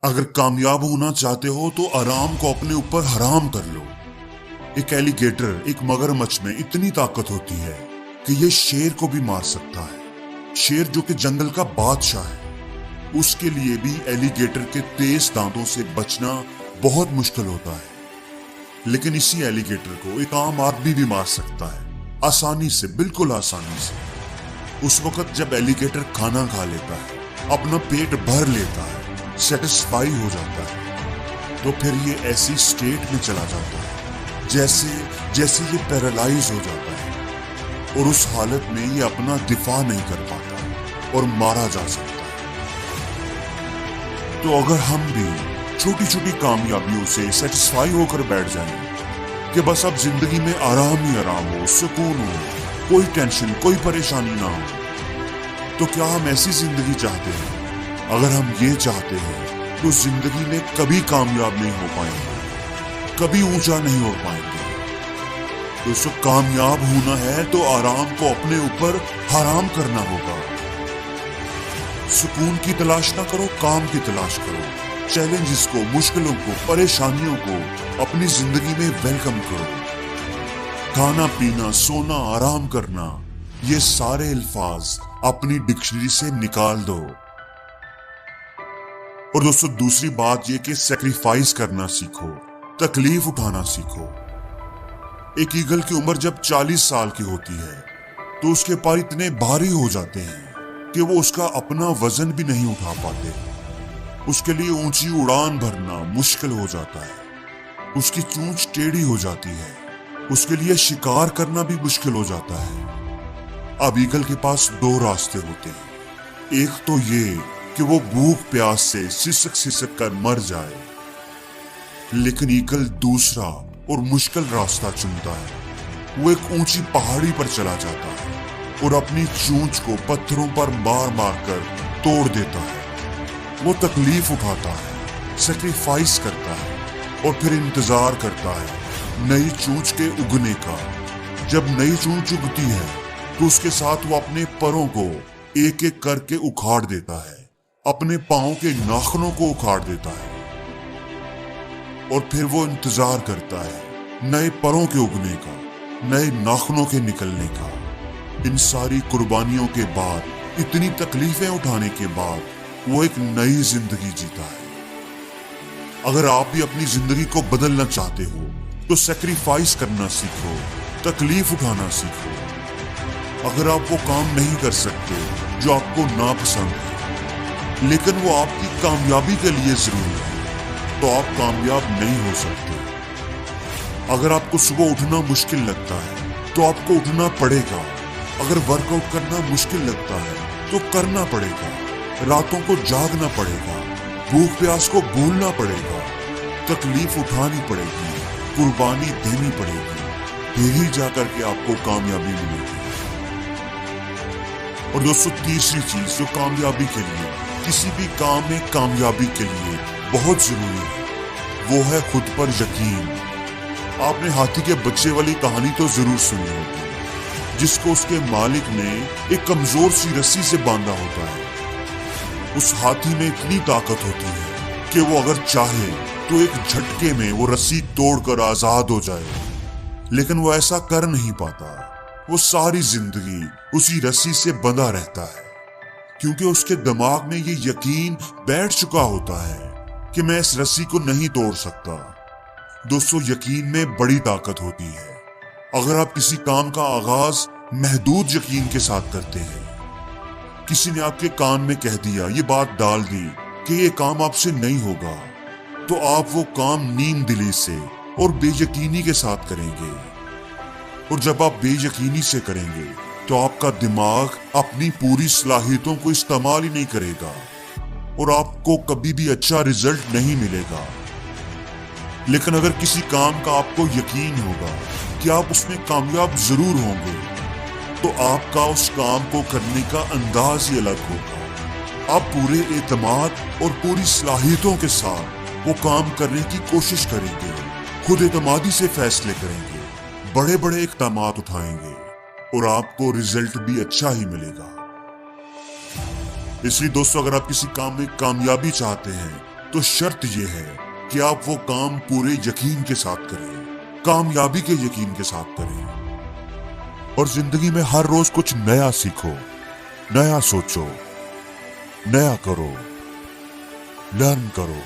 अगर कामयाब होना चाहते हो तो आराम को अपने ऊपर हराम कर लो। एक एलिगेटर, एक मगरमच्छ में इतनी ताकत होती है कि ये शेर को भी मार सकता है। शेर जो कि जंगल का बादशाह है, उसके लिए भी एलिगेटर के तेज दांतों से बचना बहुत मुश्किल होता है। लेकिन इसी एलिगेटर को एक आम आदमी भी मार सकता है, आसानी से, बिल्कुल आसानी से। उस वक्त जब एलिगेटर खाना खा लेता है, अपना पेट भर लेता है, सेटिस्फाई हो जाता है, तो फिर ये ऐसी स्टेट में चला जाता है जैसे ये पैरालाइज हो जाता है और उस हालत में ये अपना दिफा नहीं कर पाता और मारा जा सकता है। तो अगर हम भी छोटी छोटी कामयाबियों से सेटिस्फाई होकर बैठ जाएं कि बस अब जिंदगी में आराम ही आराम हो, सुकून हो, कोई टेंशन, कोई परेशानी ना हो, तो क्या हम ऐसी जिंदगी चाहते हैं? अगर हम ये चाहते हैं तो जिंदगी में कभी कामयाब नहीं हो पाएंगे, कभी ऊंचा नहीं हो पाएंगे। दोस्तों, कामयाब होना है तो आराम को अपने ऊपर हराम करना होगा। सुकून की तलाश ना करो, काम की तलाश करो। चैलेंजेस को, मुश्किलों को, परेशानियों को अपनी जिंदगी में वेलकम करो। खाना पीना, सोना, आराम करना, ये सारे अल्फाज अपनी डिक्शनरी से निकाल दो। और दोस्तों, दूसरी बात ये कि सैक्रिफाइस करना सीखो, तकलीफ उठाना सीखो। एक ईगल की उम्र जब 40 साल की होती है तो उसके पर इतने भारी हो जाते हैं कि वो उसका अपना वजन भी नहीं उठा पाते। उसके लिए ऊंची उड़ान भरना मुश्किल हो जाता है, उसकी चोंच टेढ़ी हो जाती है, उसके लिए शिकार करना भी मुश्किल हो जाता है। अब ईगल के पास दो रास्ते होते हैं। एक तो ये कि वो भूख प्यास से सिसक सिसक कर मर जाए, लेकिन ईगल दूसरा और मुश्किल रास्ता चुनता है। वो एक ऊंची पहाड़ी पर चला जाता है और अपनी चोंच को पत्थरों पर मार मार कर तोड़ देता है। वो तकलीफ उठाता है, सैक्रिफाइस करता है और फिर इंतजार करता है नई चोंच के उगने का। जब नई चोंच उगती है तो उसके साथ वो अपने परों को एक एक करके उखाड़ देता है, अपने पांव के नाखूनों को उखाड़ देता है और फिर वो इंतजार करता है नए परों के उगने का, नए नाखूनों के निकलने का। इन सारी कुर्बानियों के बाद, इतनी तकलीफें उठाने के बाद वो एक नई जिंदगी जीता है। अगर आप भी अपनी जिंदगी को बदलना चाहते हो तो सैक्रिफाइस करना सीखो, तकलीफ उठाना सीखो। अगर आप वो काम नहीं कर सकते जो आपको नापसंद है, लेकिन वो आपकी कामयाबी के लिए जरूरी है, तो आप कामयाब नहीं हो सकते। अगर आपको सुबह उठना मुश्किल लगता है तो आपको उठना पड़ेगा। अगर वर्कआउट करना मुश्किल लगता है तो करना पड़ेगा। रातों को जागना पड़ेगा, भूख प्यास को भूलना पड़ेगा, तकलीफ उठानी पड़ेगी, कुर्बानी देनी पड़ेगी, फिर ही जाकर के आपको कामयाबी मिलेगी। और दोस्तों, तीसरी चीज जो कामयाबी के लिए, किसी भी काम में कामयाबी के लिए बहुत जरूरी है, वो है खुद पर यकीन। आपने हाथी के बच्चे वाली कहानी तो जरूर सुनी होगी, जिसको उसके मालिक ने एक कमजोर सी रस्सी से बांधा होता है। उस हाथी में इतनी ताकत होती है कि वो अगर चाहे तो एक झटके में वो रस्सी तोड़कर आजाद हो जाए, लेकिन वो ऐसा कर नहीं पाता। वो सारी जिंदगी उसी रस्सी से बंधा रहता है, क्योंकि उसके दिमाग में ये यकीन बैठ चुका होता है कि मैं इस रस्सी को नहीं तोड़ सकता। दोस्तों, यकीन में बड़ी ताकत होती है। अगर आप किसी काम का आगाज महदूद यकीन के साथ करते हैं, किसी ने आपके कान में कह दिया, ये बात डाल दी कि ये काम आपसे नहीं होगा, तो आप वो काम नीम दिली से और बेयकीनी के साथ करेंगे। और जब आप बेयकीनी से करेंगे तो आपका दिमाग अपनी पूरी सलाहियतों को इस्तेमाल ही नहीं करेगा और आपको कभी भी अच्छा रिजल्ट नहीं मिलेगा। लेकिन अगर किसी काम का आपको यकीन होगा कि आप उसमें कामयाब जरूर होंगे, तो आपका उस काम को करने का अंदाज ही अलग होगा। आप पूरे एतमाद और पूरी सलाहियतों के साथ वो काम करने की कोशिश करेंगे, खुद एतमादी से फैसले करेंगे, बड़े बड़े इक़दामात उठाएंगे और आपको रिजल्ट भी अच्छा ही मिलेगा। इसलिए दोस्तों, अगर आप किसी काम में कामयाबी चाहते हैं تو شرط یہ ہے کہ آپ وہ کام پورے یقین کے ساتھ کریں، کامیابی کے یقین کے ساتھ کریں، اور زندگی میں ہر روز کچھ نیا سیکھو، نیا سوچو، نیا کرو، لرن کرو۔